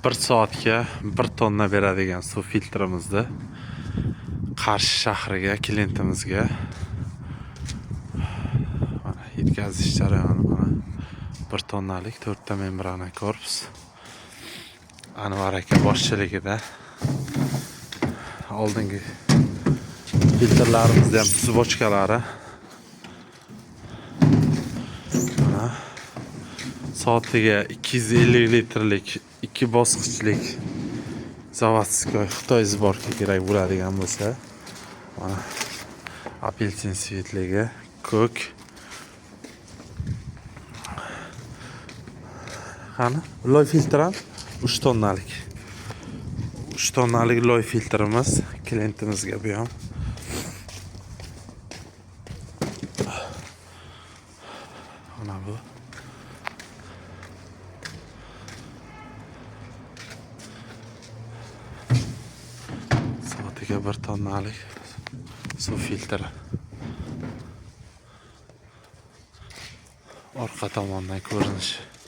1 soatga 1 tonna beradigan suv filtrimizni Qarshi shahriga klientimizga mana yetkazish jarayoni mana 1 tonnalik 4 ta membrana korpus Anvar aka boshchiligida oldingi filtrlarimizda ham suv bochkalari mana soatiga 250 litrlik 2 bosqichlik zavodskoy Xitoy sborka kerak bo'ladigan bo'lsa mana apelsin svetligi ko'k qani loy filtr ham 3 tonnalik 3 tonnalik loy filtrimiz klientimizga bu ham mana bu soatiga 1 tonnalik suv filtri orqa tomondan ko'rinishi